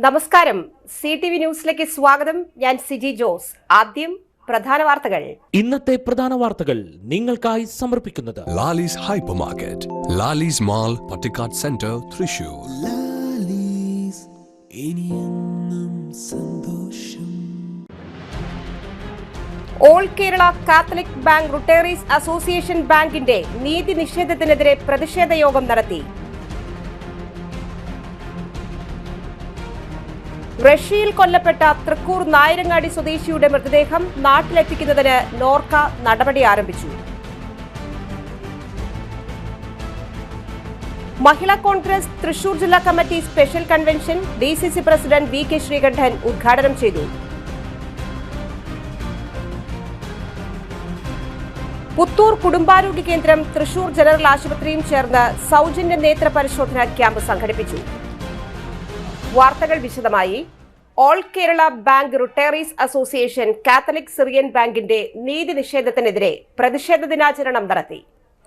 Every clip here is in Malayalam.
നമസ്കാരം, CTV ന്യൂസിലേക്ക് സ്വാഗതം. ഞാൻ സിജി ജോസ്. ആദ്യം പ്രധാന വാർത്തകൾ. ഇന്നത്തെ പ്രധാന വാർത്തകൾ നിങ്ങൾക്കായി സമർപ്പിക്കുന്നത് Lalees hyper market, Lalees mall, Pattikkad centre, Thrissur. All Kerala Catholic bank retirees association ബാങ്കിന്റെ നീതി നിഷേധത്തിനെതിരെ പ്രതിഷേധ യോഗം നടത്തി. റഷ്യയിൽ കൊല്ലപ്പെട്ട തൃക്കൂർ നായരങ്ങാടി സ്വദേശിയുടെ മൃതദേഹം നാട്ടിലെത്തിക്കുന്നതിന് നോർക്ക നടപടി ആരംഭിച്ചു. മഹിളാ കോൺഗ്രസ് തൃശൂർ ജില്ലാ committee special convention DCC president VK Sreekandan ഉദ്ഘാടനം ചെയ്തു. പുത്തൂർ കുടുംബാരോഗ്യ കേന്ദ്രം തൃശൂർ ജനറൽ ആശുപത്രിയും ചേർന്ന് സൗജന്യ നേത്ര പരിശോധന ക്യാമ്പ് സംഘടിപ്പിച്ചു. വാർത്തകൾ വിശദമായി. All Kerala bank retirees association Catholic Syrian ബാങ്കിന്റെ നീതി നിഷേധത്തിനെതിരെ പ്രതിഷേധ ദിനാചരണം നടത്തി.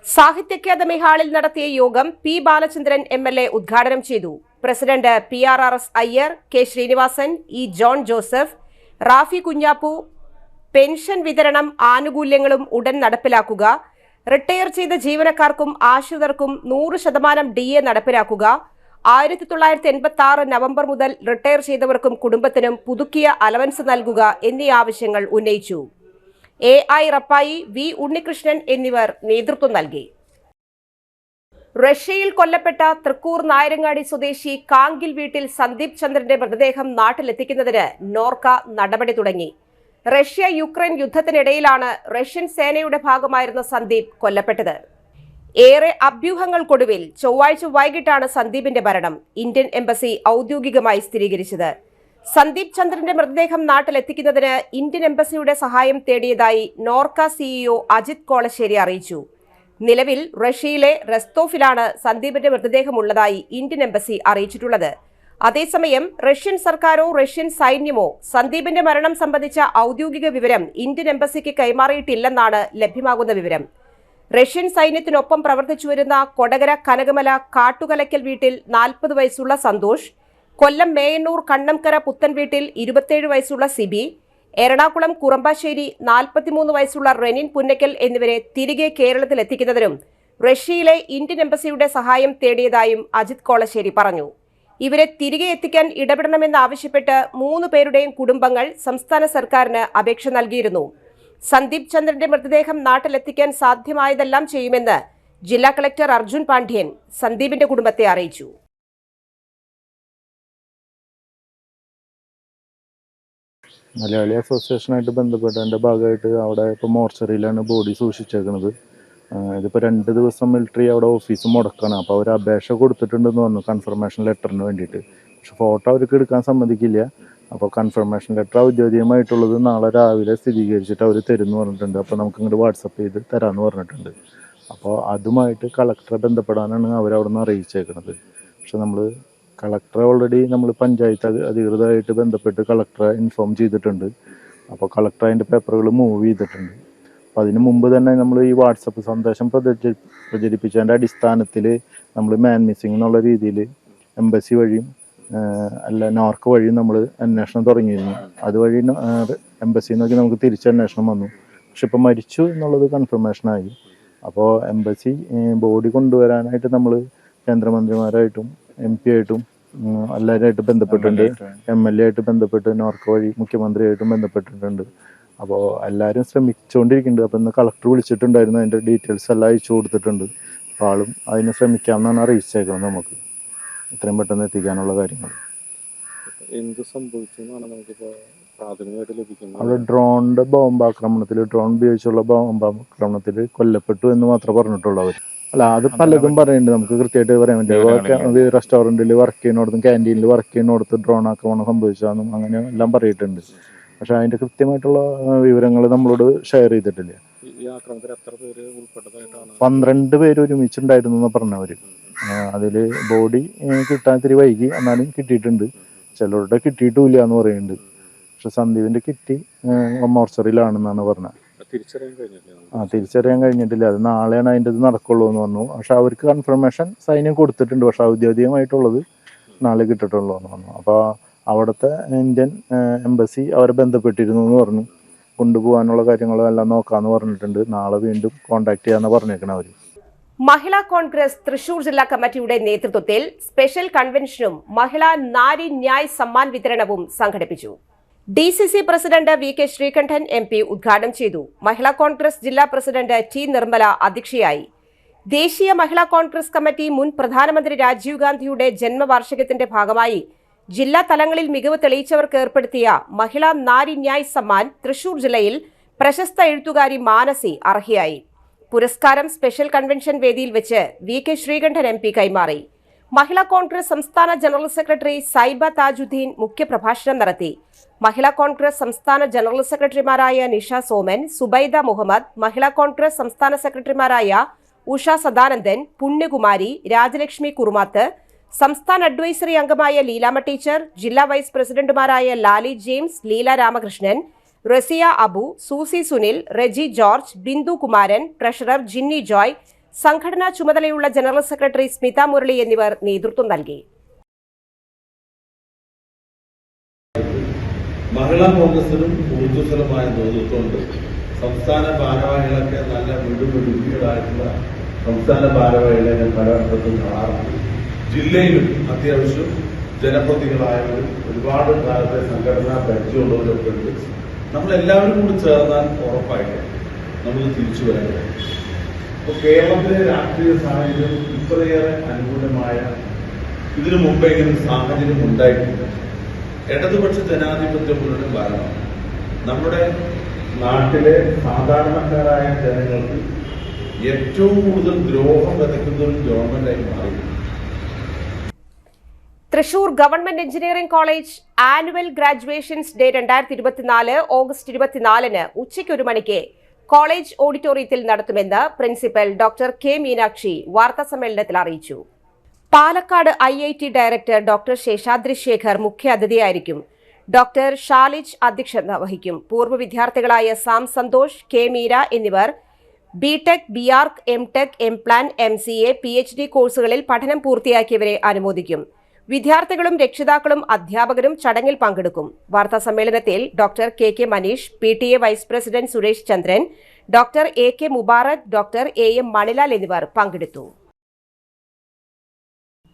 സാഹിത്യ അക്കാദമി ഹാളിൽ നടത്തിയ യോഗം P. ബാലചന്ദ്രൻ MLA ഉദ്ഘാടനം ചെയ്തു. President PRRS Iyer, K. Srinivasan, E. John Joseph, Rafi Kunjappu, pension വിതരണം ആനുകൂല്യങ്ങളും ഉടൻ നടപ്പിലാക്കുക, റിട്ടയർ ചെയ്ത ജീവനക്കാർക്കും ആശ്രിതർക്കും 100% DA നടപ്പിലാക്കുക, 1986 നവംബർ മുതൽ റിട്ടയർ ചെയ്തവർക്കും കുടുംബത്തിനും പുതുക്കിയ അലവൻസ് നൽകുക എന്നീ ആവശ്യങ്ങൾ ഉന്നയിച്ചു. AI Rappai, V. ഉണ്ണികൃഷ്ണൻ എന്നിവർ നേതൃത്വം നൽകി. റഷ്യയിൽ കൊല്ലപ്പെട്ട തൃക്കൂർ നായരങ്ങാടി സ്വദേശി കാങ്കിൽ വീട്ടിൽ സന്ദീപ് ചന്ദ്രന്റെ മൃതദേഹം നാട്ടിലെത്തിക്കുന്നതിന് നോർക്ക നടപടി തുടങ്ങി. റഷ്യ യുക്രൈൻ യുദ്ധത്തിനിടയിലാണ് റഷ്യൻ സേനയുടെ ഭാഗമായിരുന്ന സന്ദീപ് കൊല്ലപ്പെട്ടത്. ഏറെ അഭ്യൂഹങ്ങൾക്കൊടുവിൽ ചൊവ്വാഴ്ച വൈകിട്ടാണ് സന്ദീപിന്റെ മരണം ഇന്ത്യൻ എംബസി ഔദ്യോഗികമായി സ്ഥിരീകരിച്ചത്. സന്ദീപ് ചന്ദ്രന്റെ മൃതദേഹം നാട്ടിലെത്തിക്കുന്നതിന് ഇന്ത്യൻ എംബസിയുടെ സഹായം തേടിയതായി നോർക്ക CEO അജിത് കോളശ്ശേരി അറിയിച്ചു. നിലവിൽ റഷ്യയിലെ റെസ്തോഫിലാണ് സന്ദീപിന്റെ മൃതദേഹമുള്ളതായി ഇന്ത്യൻ എംബസി അറിയിച്ചിട്ടുള്ളത്. അതേസമയം റഷ്യൻ സർക്കാരോ റഷ്യൻ സൈന്യമോ സന്ദീപിന്റെ മരണം സംബന്ധിച്ച ഔദ്യോഗിക വിവരം ഇന്ത്യൻ എംബസിക്ക് കൈമാറിയിട്ടില്ലെന്നാണ് ലഭ്യമാകുന്ന വിവരം. റഷ്യൻ സൈന്യത്തിനൊപ്പം പ്രവർത്തിച്ചുവരുന്ന കൊടകര കനകമല കാട്ടുകലയ്ക്കൽ വീട്ടിൽ 40 വയസ്സുള്ള സന്തോഷ്, കൊല്ലം മേയന്നൂർ കണ്ണംകര പുത്തൻ വീട്ടിൽ 27 വയസ്സുള്ള സിബി, എറണാകുളം കുറമ്പാശ്ശേരി 43 വയസ്സുള്ള റെനിൻ പുന്നക്കൽ എന്നിവരെ തിരികെ കേരളത്തിലെത്തിക്കുന്നതിനും റഷ്യയിലെ ഇന്ത്യൻ എംബസിയുടെ സഹായം തേടിയതായും അജിത് കോളശ്ശേരി പറഞ്ഞു. ഇവരെ തിരികെ എത്തിക്കാൻ ഇടപെടണമെന്നാവശ്യപ്പെട്ട് 3 പേരുടെയും കുടുംബങ്ങൾ സംസ്ഥാന സർക്കാരിന് അപേക്ഷ നൽകിയിരുന്നു. സന്ദീപ് ചന്ദ്രന്റെ മൃതദേഹം നാട്ടിലെത്തിക്കാൻ സാധ്യമായതെല്ലാം ചെയ്യുമെന്ന് ജില്ലാ കളക്ടർ അർജുൻ പാണ്ഡ്യൻ സന്ദീപിന്റെ കുടുംബത്തെ അറിയിച്ചു. മലയാളി അസോസിയേഷനായിട്ട് ബന്ധപ്പെട്ടതിൻ്റെ ഭാഗമായിട്ട് അവിടെ ഇപ്പോൾ മോർച്ചറിയിലാണ് ബോഡി സൂക്ഷിച്ചേക്കുന്നത്. ഇതിപ്പോൾ 2 ദിവസം മിലിറ്ററി അവിടെ ഓഫീസ് മുടക്കണം. അപ്പോൾ അവർ അപേക്ഷ കൊടുത്തിട്ടുണ്ടെന്ന് പറഞ്ഞു കൺഫർമേഷൻ ലെറ്ററിന് വേണ്ടിയിട്ട്. പക്ഷെ ഫോട്ടോ അവർക്ക് എടുക്കാൻ സമ്മതിക്കില്ല. അപ്പോൾ കൺഫർമേഷൻ ലെറ്റർ ഔദ്യോഗികമായിട്ടുള്ളത് നാളെ രാവിലെ സ്ഥിരീകരിച്ചിട്ട് അവർ തരുമെന്ന് പറഞ്ഞിട്ടുണ്ട്. അപ്പോൾ നമുക്ക് ഇങ്ങോട്ട് വാട്സപ്പ് ചെയ്ത് തരാമെന്ന് പറഞ്ഞിട്ടുണ്ട്. അപ്പോൾ അതുമായിട്ട് കളക്ടറെ ബന്ധപ്പെടാനാണ് അവരവിടെ നിന്ന് അറിയിച്ചേക്കുന്നത്. പക്ഷെ നമ്മൾ കളക്ടറെ ഓൾറെഡി നമ്മൾ പഞ്ചായത്ത് അധികൃതമായിട്ട് ബന്ധപ്പെട്ട് കളക്ടറെ ഇൻഫോം ചെയ്തിട്ടുണ്ട്. അപ്പോൾ കളക്ടർ അതിൻ്റെ പേപ്പറുകൾ മൂവ് ചെയ്തിട്ടുണ്ട്. അപ്പോൾ അതിന് മുമ്പ് തന്നെ നമ്മൾ ഈ വാട്സപ്പ് സന്ദേശം പ്രചരിപ്പിച്ചതിൻ്റെ അടിസ്ഥാനത്തിൽ നമ്മൾ മാൻ മിസ്സിങ് എന്നുള്ള രീതിയിൽ എംബസി വഴിയും നോർക്ക വഴി നമ്മൾ അന്വേഷണം തുടങ്ങിയിരുന്നു. അതുവഴി എംബസിയിൽ നോക്കി നമുക്ക് തിരിച്ച് അന്വേഷണം വന്നു. പക്ഷെ ഇപ്പോൾ മരിച്ചു എന്നുള്ളത് കൺഫർമേഷനായി. അപ്പോൾ എംബസി ബോഡി കൊണ്ടുവരാനായിട്ട് നമ്മൾ കേന്ദ്രമന്ത്രിമാരായിട്ടും MP ആയിട്ടും എല്ലാവരുമായിട്ട് ബന്ധപ്പെട്ടിട്ടുണ്ട്. MLA ആയിട്ട് ബന്ധപ്പെട്ട് നോർക്ക വഴി മുഖ്യമന്ത്രിയായിട്ടും ബന്ധപ്പെട്ടിട്ടുണ്ട്. അപ്പോൾ എല്ലാവരും ശ്രമിച്ചുകൊണ്ടിരിക്കുന്നുണ്ട്. അപ്പോൾ ഇന്ന് കളക്ടർ വിളിച്ചിട്ടുണ്ടായിരുന്നു. അതിൻ്റെ ഡീറ്റെയിൽസ് എല്ലാം അയച്ചു കൊടുത്തിട്ടുണ്ട്. അപ്പോൾ ആളും അതിന് ശ്രമിക്കാമെന്നാണ് അറിയിച്ചേക്കുന്നത്. നമുക്ക് എത്രയും പെട്ടെന്ന് എത്തിക്കാനുള്ള കാര്യങ്ങൾ. എന്ത് സംഭവിച്ചു എന്നാണ് നമുക്കിപ്പോൾ പ്രാഥമികമായിട്ട് ലഭിക്കുന്നത്? അവിടെ ഡ്രോൺ ഉപയോഗിച്ചുള്ള ബോംബാക്രമണത്തിൽ കൊല്ലപ്പെട്ടു എന്ന് മാത്രമേ പറഞ്ഞിട്ടുള്ളൂ അവർ. അല്ല, അത് പലതും പറയുന്നുണ്ട്. നമുക്ക് കൃത്യമായിട്ട് പറയാൻ പറ്റില്ല. റെസ്റ്റോറൻറ്റിൽ വർക്ക് ചെയ്യുന്നിടത്തും ക്യാൻറ്റീനിൽ വർക്ക് ചെയ്യുന്നിടത്ത് ഡ്രോൺ ആക്രമണം സംഭവിച്ചാന്നും അങ്ങനെ എല്ലാം പറഞ്ഞിട്ടുണ്ട്. പക്ഷെ അതിൻ്റെ കൃത്യമായിട്ടുള്ള വിവരങ്ങൾ നമ്മളോട് ഷെയർ ചെയ്തിട്ടില്ല. 12 പേര് ഉൾപ്പെട്ടതായിട്ടാണ്. 12 പേര് ഒരുമിച്ചുണ്ടായിരുന്നു എന്ന് പറഞ്ഞവർ. അതിൽ ബോഡി കിട്ടാൻ ഇത്തിരി വൈകി, എന്നാലും കിട്ടിയിട്ടുണ്ട്. ചിലരുടെ കിട്ടിയിട്ടുമില്ല എന്ന് പറയുന്നുണ്ട്. പക്ഷെ സന്ദീപിൻ്റെ കിറ്റി മോർച്ചറിയിലാണെന്നാണ് പറഞ്ഞത്. തിരിച്ചറിയാൻ കഴിഞ്ഞിട്ടില്ല. അത് നാളെയാണ് അതിൻ്റെ ഇത് നടക്കുള്ളൂ എന്ന് പറഞ്ഞു. പക്ഷെ അവർക്ക് കൺഫർമേഷൻ സൈന്യം കൊടുത്തിട്ടുണ്ട്. പക്ഷെ ഔദ്യോഗികമായിട്ടുള്ളത് നാളെ കിട്ടിയിട്ടുള്ളൂ എന്ന് പറഞ്ഞു. അപ്പോൾ അവിടുത്തെ ഇന്ത്യൻ എംബസി അവരെ ബന്ധപ്പെട്ടിരുന്നു എന്ന് പറഞ്ഞു. കൊണ്ടുപോകാനുള്ള കാര്യങ്ങളെല്ലാം നോക്കാമെന്ന് പറഞ്ഞിട്ടുണ്ട്. നാളെ വീണ്ടും കോൺടാക്ട് ചെയ്യാമെന്ന് പറഞ്ഞേക്കണം അവർ. മഹിളാ കോൺഗ്രസ് തൃശൂർ ജില്ലാ കമ്മിറ്റിയുടെ നേതൃത്വത്തിൽ സ്പെഷ്യൽ കൺവെൻഷനും മഹിളാ നാരി ന്യായ് സമ്മാൻ വിതരണവും സംഘടിപ്പിച്ചു. DCC president VK Sreekandan MP ഉദ്ഘാടനം ചെയ്തു. മഹിളാ കോൺഗ്രസ് ജില്ലാ പ്രസിഡന്റ് T നിർമ്മല അധ്യക്ഷയായി. ദേശീയ മഹിളാ കോൺഗ്രസ് കമ്മിറ്റി മുൻ പ്രധാനമന്ത്രി രാജീവ് ഗാന്ധിയുടെ ജന്മവാർഷികത്തിന്റെ ഭാഗമായി ജില്ലാ തലങ്ങളിൽ മികവ് തെളിയിച്ചവർക്ക് ഏർപ്പെടുത്തിയ മഹിളാ നാരി ന്യായ് സമ്മാൻ തൃശൂർ ജില്ലയിൽ പ്രശസ്ത എഴുത്തുകാരി മാനസി അർഹയായി. പുരസ്കാരം സ്പെഷ്യൽ കൺവെൻഷൻ വേദിയിൽ വെച്ച് VK ശ്രീകണ്ഠൻ MP കൈമാറി. മഹിളാ കോൺഗ്രസ് സംസ്ഥാന ജനറൽ സെക്രട്ടറി സൈബ താജുദ്ദീൻ മുഖ്യപ്രഭാഷണം നടത്തി. മഹിളാ കോൺഗ്രസ് സംസ്ഥാന ജനറൽ സെക്രട്ടറിമാരായ നിഷ സോമൻ, സുബൈദ മുഹമ്മദ്, മഹിളാ കോൺഗ്രസ് സംസ്ഥാന സെക്രട്ടറിമാരായ ഉഷ സദാനന്ദൻ, പുണ്യകുമാരി, രാജലക്ഷ്മി കുറുമാത്ത്, സംസ്ഥാന അഡ്വൈസറി അംഗമായ ലീലാമ ടീച്ചർ, ജില്ലാ വൈസ് പ്രസിഡന്റുമാരായ Lali James, Leela Ramakrishnan, Raziya Abu, Susie Sunil, Reji George, Bindu Kumaran, treasurer Jinny Joy, സംഘടനാ ചുമതലയുള്ള ജനറൽ സെക്രട്ടറി സ്മിത മുരളി എന്നിവർ നേതൃത്വം നൽകി. മഹിളാ കോൺഗ്രസിനും ഊർജ്ജസ്വലമായ നേതൃത്വമുണ്ട്. സംസ്ഥാന ഭാരവാഹികളൊക്കെ നല്ല മിടുമിടുക്കികളായിട്ടുള്ള സംസ്ഥാന ഭാരവാഹികളെ ഞാൻ പലയിടത്തും കാണാറുണ്ട്. ജില്ലയിലും അത്യാവശ്യം ജനപ്രതിനിധികളായവരും ഒരുപാട് കാലത്തെ സംഘടനാ പരിചയമുള്ളവരൊക്കെ ഉണ്ട്. നമ്മളെല്ലാവരും കൂടി ചേർന്നാൽ ഉറപ്പായിട്ടും നമുക്ക് തിരിച്ചു വരാൻ കഴിയും. ഇപ്പോൾ കേരളത്തിലെ രാഷ്ട്രീയ സാഹചര്യം ഇത്രയേറെ അനുകൂലമായ ഇതിനു മുമ്പ് ഇങ്ങനെ സാഹചര്യം ഉണ്ടായിട്ടില്ല. ഇടതുപക്ഷ ജനാധിപത്യ മുന്നണി ഭരണമാണ് നമ്മുടെ നാട്ടിലെ സാധാരണക്കാരായ ജനങ്ങൾക്ക് ഏറ്റവും കൂടുതൽ ദ്രോഹം വിതയ്ക്കുന്ന ഒരു ഗവൺമെന്റായി മാറി. Thrissur government engineering college annual graduations day 2024 August 24 ഉച്ചയ്ക്ക് 1 മണിക്ക് കോളേജ് ഓഡിറ്റോറിയത്തിൽ നടത്തുമെന്ന് പ്രിൻസിപ്പൽ ഡോക്ടർ K മീനാക്ഷി വാർത്താസമ്മേളനത്തിൽ അറിയിച്ചു. Palakkad IIT director doctor Seshadri Shekhar മുഖ്യ അതിഥിയായിരിക്കും. ഡോക്ടർ ഷാലിജ് അധ്യക്ഷത വഹിക്കും. പൂർവ്വ വിദ്യാർത്ഥികളായ സാം സന്തോഷ്, K മീര എന്നിവർ BTech, BArc, MTech, MPlan, MCA, PhD കോഴ്സുകളിൽ പഠനം പൂർത്തിയാക്കിയവരെ അനുമോദിക്കും. വിദ്യാർത്ഥികളും രക്ഷിതാക്കളും അധ്യാപകരും ചടങ്ങിൽ പങ്കെടുക്കും. വാർത്താ സമ്മേളനത്തിൽ doctor KK Manish, PTA vice president Suresh Chandran, doctor AK Mubarak, doctor AM Manilal എന്നിവർ പങ്കെടുത്തു.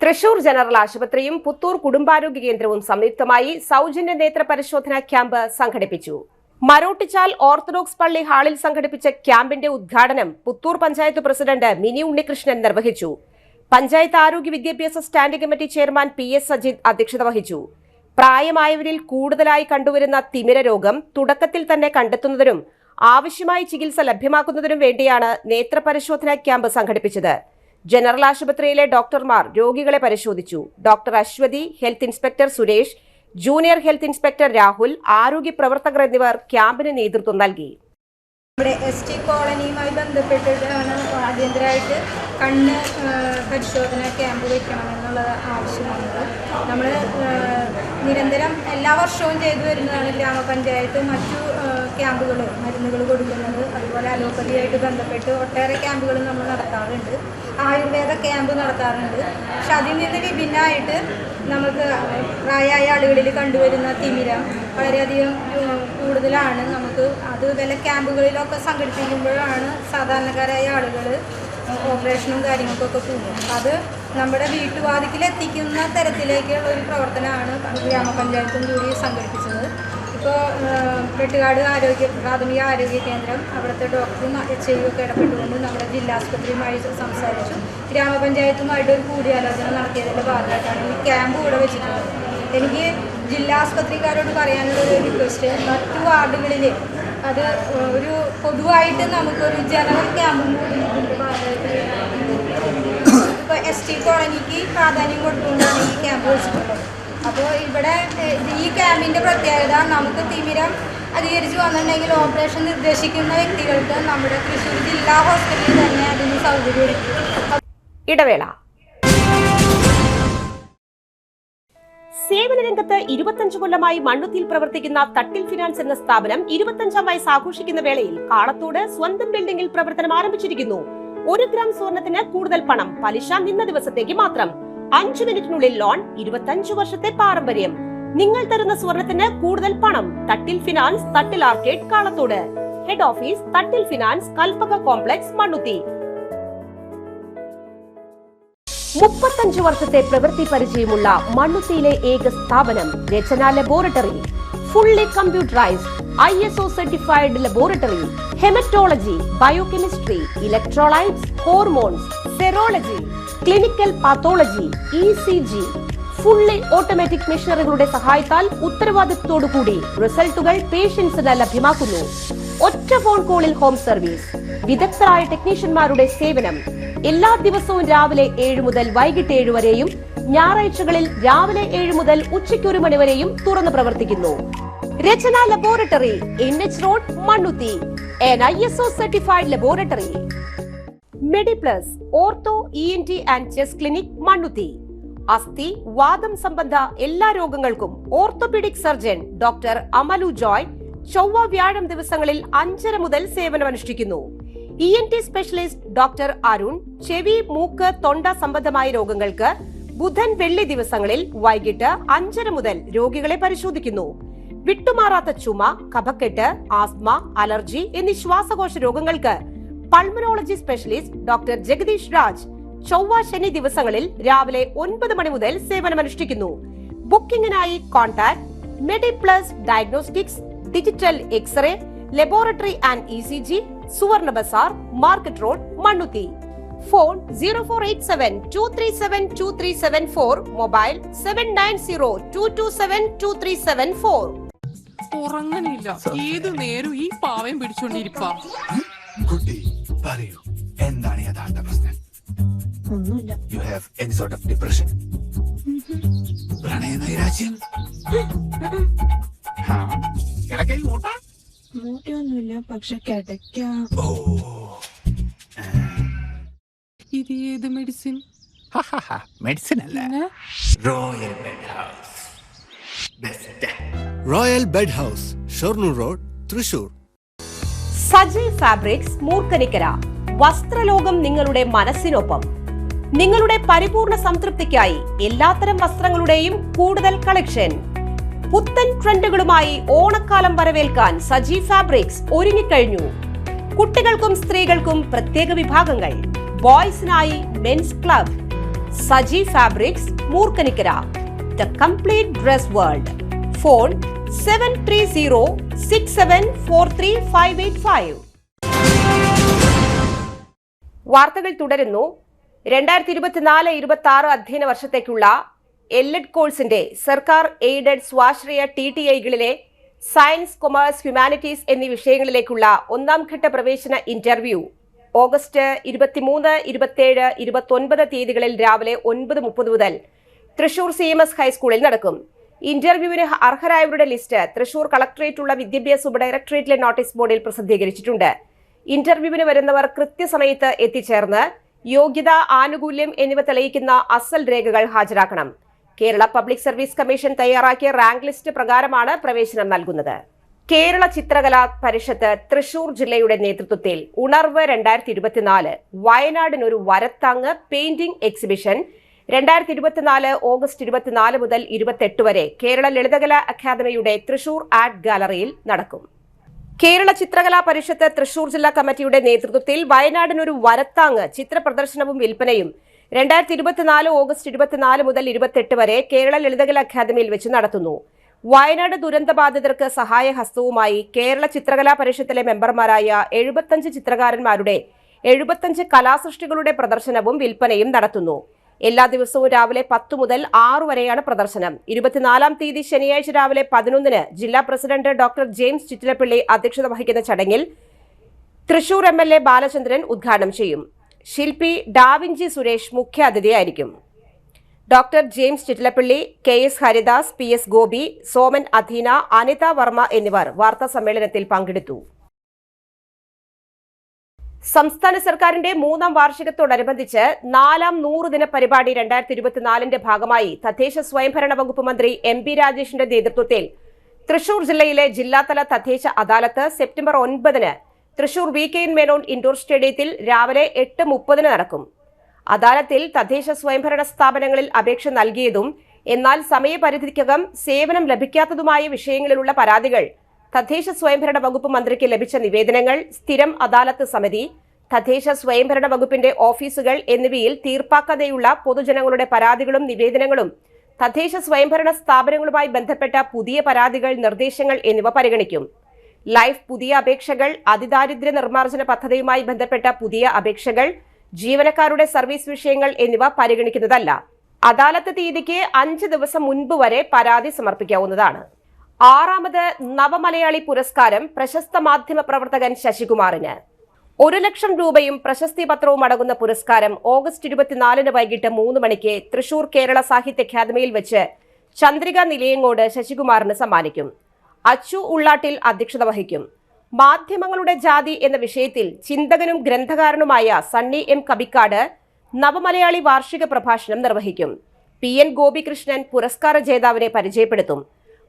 തൃശൂർ ജനറൽ ആശുപത്രിയും പുത്തൂർ കുടുംബാരോഗ്യ കേന്ദ്രവും സംയുക്തമായി സൗജന്യ നേത്ര പരിശോധനാ ക്യാമ്പ് സംഘടിപ്പിച്ചു. മരോട്ടിച്ചാൽ ഓർത്തഡോക്സ് പള്ളി ഹാളിൽ സംഘടിപ്പിച്ച ക്യാമ്പിന്റെ ഉദ്ഘാടനം പുത്തൂർ പഞ്ചായത്ത് പ്രസിഡന്റ് മിനി ഉണ്ണികൃഷ്ണൻ നിർവഹിച്ചു. പഞ്ചായത്ത് ആരോഗ്യ വിദ്യാഭ്യാസ standing committee chairman PS Sajith അധ്യക്ഷത വഹിച്ചു. പ്രായമായവരിൽ കൂടുതലായി കണ്ടുവരുന്ന തിമിര രോഗം തുടക്കത്തിൽ തന്നെ കണ്ടെത്തുന്നതിനും ആവശ്യമായ ചികിത്സ ലഭ്യമാക്കുന്നതിനും വേണ്ടിയാണ് നേത്രപരിശോധനാ ക്യാമ്പ് സംഘടിപ്പിച്ചത്. ജനറൽ ആശുപത്രിയിലെ ഡോക്ടർമാർ രോഗികളെ പരിശോധിച്ചു. Doctor Aswathi, health inspector Suresh, junior health inspector Rahul, ആരോഗ്യ പ്രവർത്തകർ എന്നിവർ ക്യാമ്പിന് നേതൃത്വം നൽകി. നമ്മുടെ ST കോളനിയുമായി ബന്ധപ്പെട്ടിട്ടാണ് ആഭ്യന്തരമായിട്ട് കണ്ണ് പരിശോധന ക്യാമ്പ് വയ്ക്കണമെന്നുള്ള ആവശ്യം വന്നത്. നമ്മൾ നിരന്തരം എല്ലാ വർഷവും ചെയ്തു വരുന്നതാണ്. ഗ്രാമപഞ്ചായത്ത് മറ്റു ക്യാമ്പുകൾ, മരുന്നുകൾ കൊടുക്കുന്നത്, അതുപോലെ അലോപ്പതിയായിട്ട് ബന്ധപ്പെട്ട് ഒട്ടേറെ ക്യാമ്പുകൾ നമ്മൾ നടത്താറുണ്ട്. ആയുർവേദ ക്യാമ്പ് നടത്താറുണ്ട്. പക്ഷെ അതിൽ നിന്ന് വിഭിന്നമായിട്ട് നമുക്ക് പ്രായമായ ആളുകളിൽ കണ്ടുവരുന്ന തിമിരം വളരെയധികം കൂടുതലാണ്. നമുക്ക് അത് വില ക്യാമ്പുകളിലൊക്കെ സംഘടിപ്പിക്കുമ്പോഴാണ് സാധാരണക്കാരായ ആളുകൾ ഓപ്പറേഷനും കാര്യങ്ങൾക്കൊക്കെ പോകും. അത് നമ്മുടെ വീട്ടുവാതിക്കലെത്തിക്കുന്ന തരത്തിലേക്കുള്ള ഒരു പ്രവർത്തനമാണ് ഗ്രാമപഞ്ചായത്തും കൂടി സംഘടിപ്പിച്ചത്. ഇപ്പോൾ വെട്ടുകാട് പ്രാഥമിക ആരോഗ്യ കേന്ദ്രം, അവിടുത്തെ ഡോക്ടറും HIV ഒക്കെ ഇടപെട്ടുകൊണ്ട് നമ്മുടെ ജില്ലാ ആസ്പത്രിയുമായി സംസാരിച്ചു. ഗ്രാമപഞ്ചായത്തുമായിട്ട് ഒരു കൂടിയാലോചന നടത്തിയതിൻ്റെ ഭാഗമായിട്ടാണ് ഈ ക്യാമ്പ് ഇവിടെ വെച്ചിട്ടുള്ളത്. എനിക്ക് ജില്ലാ ആസ്പത്രിക്കാരോട് പറയാനുള്ള ഒരു റിക്വസ്റ്റ്, മറ്റു വാർഡുകളിൽ അത് ഒരു പൊതുവായിട്ട് നമുക്കൊരു ജനറൽ ക്യാമ്പും കൂടി ഇതിൻ്റെ ഭാഗമായിട്ട് ഇപ്പോൾ ST കോളനിക്ക് പ്രാധാന്യം കൊടുത്തുകൊണ്ടാണ് ഈ ക്യാമ്പ് വെച്ചിട്ടുള്ളത്. അപ്പോൾ ഇവിടെ ഈ ക്യാമ്പിൻ്റെ പ്രത്യേകത, നമുക്ക് തിമിരം അധികരിച്ച് വന്നിട്ടുണ്ടെങ്കിൽ ഓപ്പറേഷൻ നിർദ്ദേശിക്കുന്ന വ്യക്തികൾക്ക് നമ്മുടെ തൃശ്ശൂർ ജില്ലാ ഹോസ്പിറ്റലിൽ തന്നെ അതിന് സൗകര്യം. ഇടവേള. സേവന രംഗത്ത് 25 കൊല്ലമായി മണ്ണുത്തിയിൽ പ്രവർത്തിക്കുന്ന തട്ടിൽ ഫിനാൻസ് എന്ന സ്ഥാപനം 25ാം വയസ്സ് ആഘോഷിക്കുന്ന വേളയിൽ കാളത്തോട് സ്വന്തം ബിൽഡിംഗിൽ പ്രവർത്തനം ആരംഭിച്ചിരിക്കുന്നു. 1 ഗ്രാം സ്വർണത്തിന് കൂടുതൽ പണം, പലിശ നിന്ന ദിവസത്തേക്ക് മാത്രം, 5 മിനിറ്റിനുള്ളിൽ ലോൺ, 25 വർഷത്തെ പാരമ്പര്യം. നിങ്ങൾ തരുന്ന സ്വർണത്തിന് കൂടുതൽ പണം. Thattil finance, Thattil arcade, Kalathode. Head office Thattil finance, Kalpaka complex, Mannuthy. 35 വർഷത്തെ പ്രവൃത്തി പരിചയമുള്ള മണ്ണുത്തിയിലെ ഏക സ്ഥാപനം Rachana laboratory. Fully computerised, ISO certified laboratory. Haematology, biochemistry, electrolytes, hormones, serology, clinical pathology, ECG. Fully automatic മെഷീനറികളുടെ സഹായത്താൽ ഉത്തരവാദിത്വത്തോടുകൂടി റിസൾട്ടുകൾ പേഷ്യൻസിന് ലഭ്യമാക്കുന്നു. ഒറ്റ ഫോൺ കോളിൽ ഹോം സർവീസ്. വിദഗ്ധരായ ടെക്നീഷ്യന്മാരുടെ സേവനം. എല്ലാ ദിവസവും രാവിലെ 7 മുതൽ വൈകിട്ട് 7 വരെയും ഞായറാഴ്ചകളിൽ രാവിലെ 7 മുതൽ ഉച്ചയ്ക്ക് 1 മണി വരെയും തുറന്നു പ്രവർത്തിക്കുന്നു. Rachana laboratory, NH road, Mannuthy. ISO certified laboratory. Mediplus ortho, ENT and chest clinic, Mannuthy. അസ്ഥി, വാദം സംബന്ധ എല്ലാ രോഗങ്ങൾക്കും orthopaedic surgeon doctor Amalu Joy ചൊവ്വ വ്യാഴം ദിവസങ്ങളിൽ 5:30 മുതൽ സേവനമനുഷ്ഠിക്കുന്നു. ENT സ്പെഷ്യലിസ്റ്റ് ഡോക്ടർ അരുൺ ചെവി, മൂക്ക്, തൊണ്ട സംബന്ധമായ രോഗങ്ങൾക്ക് ബുധൻ, വെള്ളി ദിവസങ്ങളിൽ വൈകിട്ട് 5:30 മുതൽ രോഗികളെ പരിശോധിക്കുന്നു. വിട്ടുമാറാത്ത ചുമ, കഫക്കെട്ട്, ആസ്മ, അലർജി എന്നീ ശ്വാസകോശ രോഗങ്ങൾക്ക് pulmonology specialist doctor Jagadish Raj ചൊവ്വ, ശനി ദിവസങ്ങളിൽ രാവിലെ 9 മണി മുതൽ സേവനമനുഷ്ഠിക്കുന്നു. ബുക്കിംഗിനായി contact Mediplus diagnostics, digital X-ray, laboratory and ECG, Suvarna Bazar, market road, Mannuthy. Phone 0487-237-2374, mobile 790227-2374. ഉറങ്ങണില്ല, ഏതു നേരം ഈ പാവം പിടിച്ചോണ്ടിരിപ്പാ. കുട്ടി പറയൂ, എന്താണ് യഥാർത്ഥ പ്രശ്നം? ഒന്നുമില്ല. You have any sort of depression? പ്രണയ നൈരാശ്യം? കിടക്കയിൽ മൂട്ടയൊന്നുമില്ല, പക്ഷെ കിടക്ക. ഓ, ഇത് ഏത് മെഡിസിൻ? മെഡിസിൻ അല്ല, royal bed house. Best royal bed house, Shoranur road, Thrissur. Saji fabrics, Moorkanikkara. വസ്ത്രലോകം നിങ്ങളുടെ മനസ്സിനൊപ്പം. നിങ്ങളുടെ പരിപൂർണ സംതൃപ്തിക്കായി എല്ലാത്തരം വസ്ത്രങ്ങളുടെയും കൂടുതൽ കളക്ഷൻ. പുത്തൻ ട്രെൻഡുകളുമായി ഓണക്കാലം വരവേൽക്കാൻ സജി ഫാബ്രിക്സ് ഒരുങ്ങിക്കഴിഞ്ഞു. കുട്ടികൾക്കും സ്ത്രീകൾക്കും പ്രത്യേക വിഭാഗങ്ങൾ. ബോയ്സിനായി men's club. Saji fabrics, Moorkanikkara. The complete dress world. Phone 7306743585. വാർത്തകൾ തുടരുന്നു. 2024-26 അധ്യയന വർഷത്തേക്കുള്ള എൽഎഡ് കോഴ്സിന്റെ സർക്കാർ എയ്ഡഡ് സ്വാശ്രയ TTIകളിലെ സയൻസ്, കൊമേഴ്സ്, ഹ്യൂമാനിറ്റീസ് എന്നീ വിഷയങ്ങളിലേക്കുള്ള 1ാം ഘട്ട പ്രവേശന ഇന്റർവ്യൂ ഓഗസ്റ്റ് 23, 27, 29 തീയതികളിൽ രാവിലെ 9:30 മുതൽ തൃശൂർ CMS ഹൈസ്കൂളിൽ നടക്കും. ഇന്റർവ്യൂവിന് അർഹരായവരുടെ ലിസ്റ്റ് തൃശൂർ കളക്ടറേറ്റുള്ള വിദ്യാഭ്യാസ ഉപഡയറക്ടറേറ്റിലെ നോട്ടീസ് ബോർഡിൽ പ്രസിദ്ധീകരിച്ചിട്ടുണ്ട്. ഇന്റർവ്യൂവിന് വരുന്നവർ കൃത്യസമയത്ത് എത്തിച്ചേർന്ന് യോഗ്യത, ആനുകൂല്യം എന്നിവ തെളിയിക്കുന്ന അസൽ രേഖകൾ ഹാജരാക്കണം. കേരള പബ്ലിക് സർവീസ് കമ്മീഷൻ തയ്യാറാക്കിയ റാങ്ക് ലിസ്റ്റ് പ്രകാരമാണ് പ്രവേശനം നൽകുന്നത്. കേരള ചിത്രകലാ പരിഷത്ത് തൃശൂർ ജില്ലയുടെ നേതൃത്വത്തിൽ ഉണർവ് 2024 വയനാടിനൊരു വരത്താങ്ങ് പെയിന്റിംഗ് എക്സിബിഷൻ 2024 ഓഗസ്റ്റ് 24 മുതൽ 28 വരെ കേരള ലളിതകലാ അക്കാദമിയുടെ തൃശൂർ ആർട്ട് ഗാലറിയിൽ നടക്കും. കേരള ചിത്രകലാ പരിഷത്ത് തൃശൂർ ജില്ലാ കമ്മിറ്റിയുടെ നേതൃത്വത്തിൽ വയനാടിനൊരു വരത്താങ്ങ് ചിത്ര പ്രദർശനവും വിൽപ്പനയും 2024 ഓഗസ്റ്റ് 24 മുതൽ 28 വരെ കേരള ലളിതകലാ അക്കാദമിയിൽ വെച്ച് നടത്തുന്നു. വയനാട് ദുരന്തബാധിതർക്ക് സഹായഹസ്തവുമായി കേരള ചിത്രകലാ പരിഷത്തിലെ മെമ്പർമാരായ 75 ചിത്രകാരന്മാരുടെ 75 കലാസൃഷ്ടികളുടെ പ്രദർശനവും വിൽപ്പനയും നടത്തുന്നു. എല്ലാ ദിവസവും രാവിലെ 10 മുതൽ 6 വരെയാണ് പ്രദർശനം. 24-ാം തീയതി ശനിയാഴ്ച രാവിലെ 11-ന് ജില്ലാ പ്രസിഡന്റ് ഡോക്ടർ ജെയിംസ് ചിറ്റിലപ്പള്ളി അധ്യക്ഷത വഹിക്കുന്ന ചടങ്ങിൽ തൃശൂർ MLA ബാലചന്ദ്രൻ ഉദ്ഘാടനം ചെയ്യും. ശില്പി ഡാവിഞ്ചി സുരേഷ് മുഖ്യാതിഥിയായിരിക്കും. Doctor James Chittilappally, KS Haridas, PS Gopi, Soman Adhina, Anitha Varma എന്നിവർ വാർത്താ സമ്മേളനത്തിൽ പങ്കെടുത്തു. സംസ്ഥാന സർക്കാരിന്റെ 3ാം വാർഷികത്തോടനുബന്ധിച്ച് 4ാം 100 ദിന പരിപാടി 2024 ഭാഗമായി തദ്ദേശ സ്വയംഭരണ വകുപ്പ് മന്ത്രി എം.പി. രാജേഷിന്റെ നേതൃത്വത്തിൽ തൃശൂർ ജില്ലയിലെ ജില്ലാതല തദ്ദേശ അദാലത്ത് September 9 Thrissur VKN. Menon indoor സ്റ്റേഡിയത്തിൽ രാവിലെ 8:30 നടക്കും. അദാലത്തിൽ തദ്ദേശ സ്വയംഭരണ സ്ഥാപനങ്ങളിൽ അപേക്ഷ നൽകിയതും എന്നാൽ സമയപരിധിക്കകം സേവനം ലഭിക്കാത്തതുമായ വിഷയങ്ങളിലുള്ള പരാതികൾ, തദ്ദേശ സ്വയംഭരണ വകുപ്പ് മന്ത്രിക്ക് ലഭിച്ച നിവേദനങ്ങൾ, സ്ഥിരം അദാലത്ത് സമിതി, തദ്ദേശ സ്വയംഭരണ വകുപ്പിന്റെ ഓഫീസുകൾ എന്നിവയിൽ തീർപ്പാക്കാതെയുള്ള പൊതുജനങ്ങളുടെ പരാതികളും നിവേദനങ്ങളും, തദ്ദേശ സ്വയംഭരണ സ്ഥാപനങ്ങളുമായി ബന്ധപ്പെട്ട പുതിയ പരാതികൾ, നിർദ്ദേശങ്ങൾ എന്നിവ പരിഗണിക്കും. ലൈഫ് പുതിയ അപേക്ഷകൾ, അതിദാരിദ്ര്യ നിർമ്മാർജ്ജന പദ്ധതിയുമായി ബന്ധപ്പെട്ട പുതിയ അപേക്ഷകൾ, ജീവനക്കാരുടെ സർവീസ് വിഷയങ്ങൾ എന്നിവ പരിഗണിക്കുന്നതല്ല. അദാലത്ത് തീയതിക്ക് 5 ദിവസം മുൻപ് വരെ പരാതി സമർപ്പിക്കാവുന്നതാണ്. 6ാമത് നവമലയാളി പുരസ്കാരം പ്രശസ്ത മാധ്യമ പ്രവർത്തകൻ ശശികുമാറിന്. 1 ലക്ഷം രൂപയും പ്രശസ്തി പത്രവും അടങ്ങുന്ന പുരസ്കാരം ഓഗസ്റ്റ് 24 വൈകിട്ട് 3 മണിക്ക് തൃശൂർ കേരള സാഹിത്യ അക്കാദമിയിൽ വെച്ച് ചന്ദ്രിക നിലയങ്ങോട് ശശികുമാറിന് സമ്മാനിക്കും. അച്ചു ഉള്ളാട്ടിൽ അധ്യക്ഷത വഹിക്കും. മാധ്യമങ്ങളുടെ ജാതി എന്ന വിഷയത്തിൽ ചിന്തകനും ഗ്രന്ഥകാരനുമായ സണ്ണി എം കബിക്കാട് നവമലയാളി വാർഷിക പ്രഭാഷണം നിർവഹിക്കും. പി.എൻ. ഗോപികൃഷ്ണൻ പുരസ്കാര ജേതാവിനെ പരിചയപ്പെടുത്തും.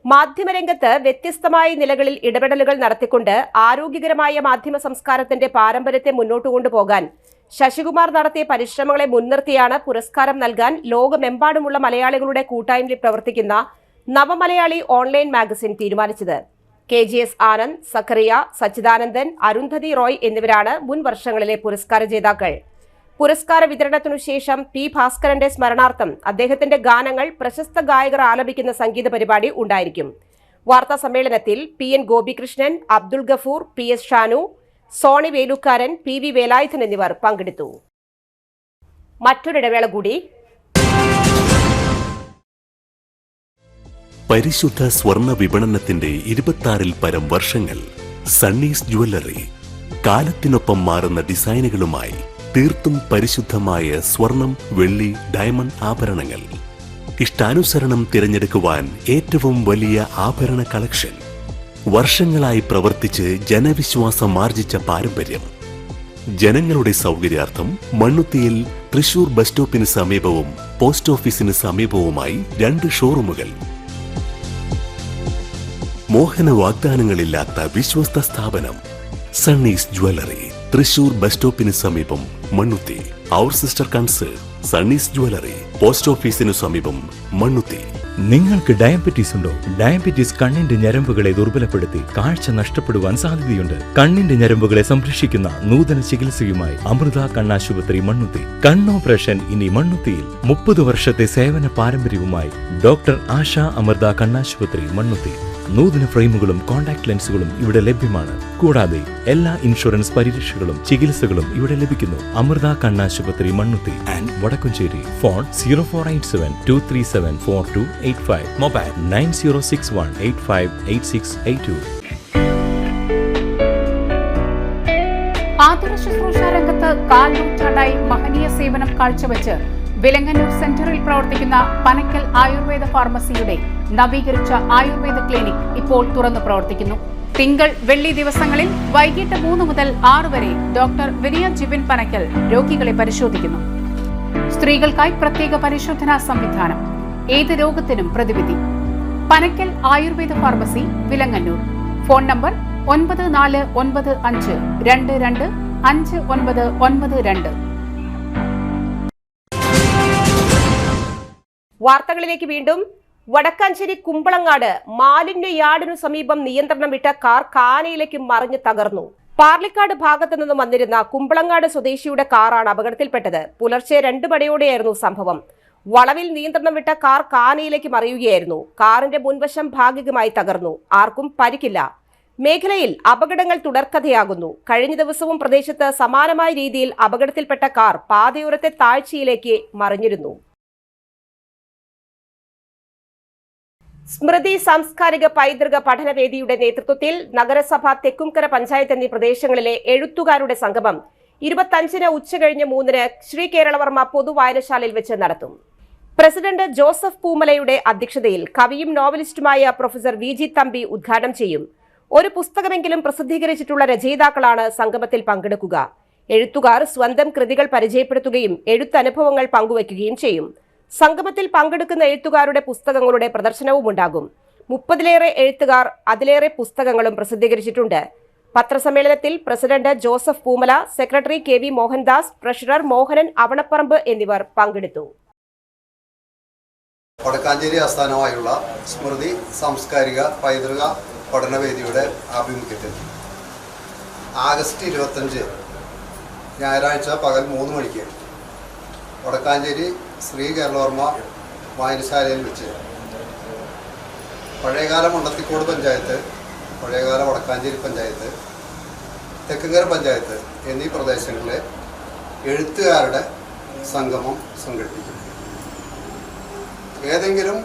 മാധ്യമരംഗത്ത് വ്യത്യസ്തമായ നിലകളിൽ ഇടപെടലുകൾ നടത്തിക്കൊണ്ട് ആരോഗ്യകരമായ മാധ്യമ സംസ്കാരത്തിന്റെ പാരമ്പര്യത്തെ മുന്നോട്ട് കൊണ്ടുപോകാൻ ശശികുമാർ നടത്തിയ പരിശ്രമങ്ങളെ മുൻനിർത്തിയാണ് പുരസ്കാരം നൽകാൻ ലോകമെമ്പാടുമുള്ള മലയാളികളുടെ കൂട്ടായ്മയിൽ പ്രവർത്തിക്കുന്ന നവമലയാളി ഓൺലൈൻ മാഗസിൻ തീരുമാനിച്ചത്. KGS ആനന്ദ്, സക്കറിയ, സച്ചിദാനന്ദൻ, അരുന്ധതി റോയ് എന്നിവരാണ് മുൻ വർഷങ്ങളിലെ പുരസ്കാര ജേതാക്കൾ. പുരസ്കാര വിതരണത്തിനു ശേഷം പി. ഭാസ്കരന്റെ സ്മരണാർത്ഥം അദ്ദേഹത്തിന്റെ ഗാനങ്ങൾ പ്രശസ്ത ഗായകർ ആലപിക്കുന്ന സംഗീത പരിപാടി ഉണ്ടായിരിക്കും. വാർത്താ സമ്മേളനത്തിൽ P.N. Gopikrishnan, Abdul Gafoor, P.S. Shanu, Sony Velukkaran, P.V. Velayudhan എന്നിവർ പങ്കെടുത്തു. മറ്റൊരിടവേള കൂടി. പരിശുദ്ധ സ്വർണ്ണ വിപണനത്തിന്റെ 26-ൽ പരം വർഷങ്ങൾ. സണ്ണീസ് ജ്വല്ലറി കാലത്തിനൊപ്പം മാറുന്ന ഡിസൈനുകളുമായി തീർത്തും പരിശുദ്ധമായ സ്വർണം, വെള്ളി, ഡയമണ്ട് ആഭരണങ്ങൾ. ഇഷ്ടാനുസരണം തിരഞ്ഞെടുക്കുവാൻ ഏറ്റവും വലിയ ആഭരണ കളക്ഷൻ. വർഷങ്ങളായി പ്രവർത്തിച്ച് ജനവിശ്വാസം ആർജിച്ച പാരമ്പര്യം. ജനങ്ങളുടെ സൗകര്യാർത്ഥം മണ്ണുത്തിയിൽ തൃശൂർ ബസ് സ്റ്റോപ്പിന് സമീപവും പോസ്റ്റ് ഓഫീസിന് സമീപവുമായി 2 ഷോറൂമുകൾ. മോഹന വാഗ്ദാനങ്ങളില്ലാത്ത വിശ്വസ്ത സ്ഥാപനം സണ്ണീസ് ജ്വല്ലറി, തൃശൂർ ബസ് സ്റ്റോപ്പിന് സമീപം, മണ്ണുത്തി. അവർ സിസ്റ്റർ കൺസേൺ സണ്ണീസ് ജ്വല്ലറി, പോസ്റ്റ് ഓഫീസിനു സമീപം, മണ്ണുത്തി. നിങ്ങൾക്ക് ഡയബറ്റീസ് ഉണ്ടോ? ഡയബറ്റീസ് കണ്ണിന്റെ ഞരമ്പുകളെ ദുർബലപ്പെടുത്തി കാഴ്ച നഷ്ടപ്പെടുവാൻ സാധ്യതയുണ്ട്. കണ്ണിന്റെ ഞരമ്പുകളെ സംരക്ഷിക്കുന്ന നൂതന ചികിത്സയുമായി അമൃത കണ്ണാശുപത്രി, മണ്ണുത്തി. കണ്ണോപ്പറേഷൻ ഇനി മണ്ണുത്തിയിൽ. 30 വർഷത്തെ സേവന പാരമ്പര്യവുമായി ഡോക്ടർ ആശ അമൃത കണ്ണാശുപത്രി, മണ്ണുത്തി. നൂതന ഫ്രെയിമുകളും കോൺടാക്ട് ലെൻസുകളും ഇവിടെ ലഭ്യമാണ്. കൂടാതെ എല്ലാ ഇൻഷുറൻസ് പരിരക്ഷകളും ചികിത്സകളും ഇവിടെ ലഭിക്കുന്നു. അമൃത കണ്ണാശുപത്രി, Mannuthy and Vadakkumchery. Phone 0487-237-4285. Mobile 9061858682. ആതുര ശുശ്രൂഷ രംഗത്ത് 4 നൂറ്റാണ്ടായി മഹനീയ സേവനം കാഴ്ചവെച്ച് വിലങ്ങന്നൂർ സെന്ററിൽ പ്രവർത്തിക്കുന്ന പനക്കൽ ആയുർവേദ ഫാർമസിയുടെ നവീകരിച്ച ആയുർവേദ ക്ലിനിക് ഇപ്പോൾ തുറന്നു പ്രവർത്തിക്കുന്നു. തിങ്കൾ, വെള്ളി ദിവസങ്ങളിൽ വൈകിട്ട് 3 മുതൽ 6 വരെ ഡോക്ടർ വിനയ ജിബിൻ പനക്കൽ രോഗികളെ പരിശോധിക്കുന്നു. സ്ത്രീകൾക്കായി പ്രത്യേക പരിശോധനാ സംവിധാനം. ഏത് രോഗത്തിനും പ്രതിവിധി. Panakkal Ayurveda pharmacy, Vilangannur. Phone number 9495225992. വാർത്തകളിലേക്ക് വീണ്ടും. വടക്കാഞ്ചേരി കുമ്പളങ്ങാട് മാലിന്യ യാർഡിനു സമീപം നിയന്ത്രണം വിട്ട കാർ കാനയിലേക്ക് മറിഞ്ഞ് തകർന്നു. പാർലിക്കാട് ഭാഗത്തു നിന്നും വന്നിരുന്ന കുമ്പളങ്ങാട് സ്വദേശിയുടെ കാറാണ് അപകടത്തിൽപ്പെട്ടത്. പുലർച്ചെ 2 മണിയോടെയായിരുന്നു സംഭവം. വളവിൽ നിയന്ത്രണം വിട്ട കാർ കാനയിലേക്ക് മറിയുകയായിരുന്നു. കാറിന്റെ മുൻവശം ഭാഗികമായി തകർന്നു. ആർക്കും പരിക്കില്ല. മേഖലയിൽ അപകടങ്ങൾ തുടർക്കഥയാകുന്നു. കഴിഞ്ഞ ദിവസവും പ്രദേശത്ത് സമാനമായ രീതിയിൽ അപകടത്തിൽപ്പെട്ട കാർ പാതയോരത്തെ താഴ്ചയിലേക്ക് മറിഞ്ഞിരുന്നു. സ്മൃതി സാംസ്കാരിക പൈതൃക പഠനവേദിയുടെ നേതൃത്വത്തിൽ നഗരസഭ, തെക്കുംകര പഞ്ചായത്ത് എന്നീ പ്രദേശങ്ങളിലെ എഴുത്തുകാരുടെ സംഗമം 25-ന് ഉച്ചകഴിഞ്ഞ് 3-ന് ശ്രീ കേരളവർമ്മ പൊതുവായനശാലയിൽ വെച്ച് നടത്തും. പ്രസിഡന്റ് ജോസഫ് പൂമലയുടെ അധ്യക്ഷതയിൽ കവിയും നോവലിസ്റ്റുമായ പ്രൊഫസർ VG തമ്പി ഉദ്ഘാടനം ചെയ്യും. ഒരു പുസ്തകമെങ്കിലും പ്രസിദ്ധീകരിച്ചിട്ടുള്ള രചയിതാക്കളാണ് സംഗമത്തിൽ പങ്കെടുക്കുക. എഴുത്തുകാർ സ്വന്തം കൃതികൾ പരിചയപ്പെടുത്തുകയും എഴുത്തനുഭവങ്ങൾ പങ്കുവയ്ക്കുകയും ചെയ്യും. സംഗമത്തിൽ പങ്കെടുക്കുന്ന എഴുത്തുകാരുടെ പുസ്തകങ്ങളുടെ പ്രദർശനവും ഉണ്ടാകും. 30-ലേറെ എഴുത്തുകാർ അതിലേറെ പുസ്തകങ്ങളും പ്രസിദ്ധീകരിച്ചിട്ടുണ്ട്. പത്രസമ്മേളനത്തിൽ president Joseph Poomala, secretary KV Mohandas, treasurer Mohanan Avanapparambu എന്നിവർ പങ്കെടുത്തു. വടക്കാഞ്ചേരി ആസ്ഥാനമായുള്ള സ്മൃതി സാംസ്കാരിക പൈതൃക പഠനവേദിയുടെ ആഭിമുഖ്യത്തിൽ ആഗസ്റ്റ് 25 ഞായറാഴ്ച പകൽ 3 മണിക്ക് വടക്കാഞ്ചേരി ശ്രീ കേരളവർമ്മ വായനശാലയിൽ വെച്ച് പഴയകാല മുണ്ടത്തിക്കോട് പഞ്ചായത്ത്, പഴയകാല വടക്കാഞ്ചേരി പഞ്ചായത്ത്, തെക്കുംകര പഞ്ചായത്ത് എന്നീ പ്രദേശങ്ങളിലെ എഴുത്തുകാരുടെ സംഗമം സംഘടിപ്പിക്കും. ഏതെങ്കിലും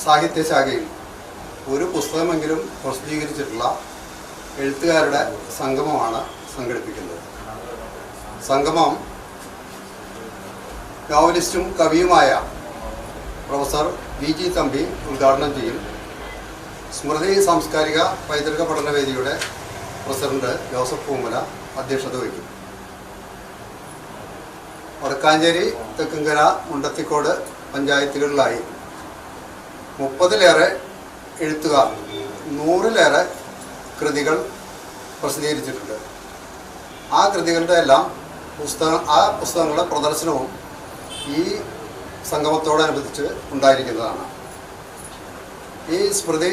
സാഹിത്യശാഖയിൽ ഒരു പുസ്തകമെങ്കിലും പ്രസിദ്ധീകരിച്ചിട്ടുള്ള എഴുത്തുകാരുടെ സംഗമമാണ് സംഘടിപ്പിക്കുന്നത്. സംഗമം നോവലിസ്റ്റും കവിയുമായ പ്രൊഫസർ VG തമ്പി ഉദ്ഘാടനം ചെയ്യും. സ്മൃതി സാംസ്കാരിക പൈതൃക പഠനവേദിയുടെ പ്രസിഡന്റ് ജോസഫ് പൂമല അധ്യക്ഷത വഹിക്കും. വടക്കാഞ്ചേരി, തെക്കുംകര, മുണ്ടത്തിക്കോട് പഞ്ചായത്തുകളിലായി 30-ലേറെ എഴുത്തുകാർ 100-ലേറെ കൃതികൾ പ്രസിദ്ധീകരിച്ചിട്ടുണ്ട്. ആ കൃതികളുടെ എല്ലാം പുസ്തകങ്ങളുടെ പ്രദർശനവും ഈ സംഗമത്തോടനുബന്ധിച്ച് ഉണ്ടായിരിക്കുന്നതാണ്. ഈ സ്മൃതി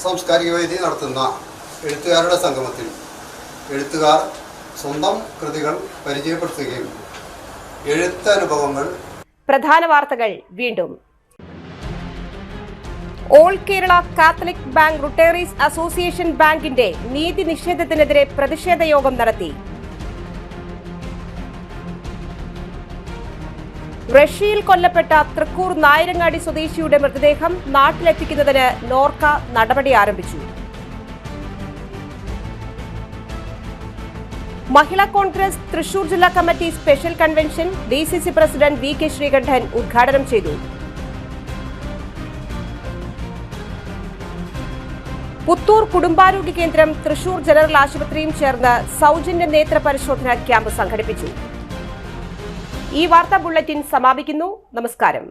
സാംസ്കാരിക വേദി നടത്തുന്ന എഴുത്തുകാരുടെ സംഗമത്തിൽ എഴുത്തുകാർ സ്വന്തം കൃതികൾ പരിചയപ്പെടുത്തുകയും എഴുത്തനുഭവങ്ങൾ. പ്രധാന വാർത്തകൾ വീണ്ടും. All Kerala Catholic bank retirees association ബാങ്കിന്റെ നീതി നിഷേധത്തിനെതിരെ പ്രതിഷേധ യോഗം നടത്തി. റഷ്യയിൽ കൊല്ലപ്പെട്ട തൃക്കൂർ നായരങ്ങാടി സ്വദേശിയുടെ മൃതദേഹം നാട്ടിലെത്തിക്കുന്നതിന് നോർക്ക നടപടി ആരംഭിച്ചു. മഹിളാ കോൺഗ്രസ് തൃശൂർ ജില്ലാ committee special convention DCC president VK Sreekandan ഉദ്ഘാടനം ചെയ്തു. പുത്തൂർ കുടുംബാരോഗ്യ കേന്ദ്രം, തൃശൂർ ജനറൽ ആശുപത്രിയും ചേർന്ന് സൗജന്യ നേത്ര പരിശോധന ക്യാമ്പ് സംഘടിപ്പിച്ചു. ഈ വാർത്താ ബുള്ളറ്റിൻ സമാപിക്കുന്നു. നമസ്കാരം.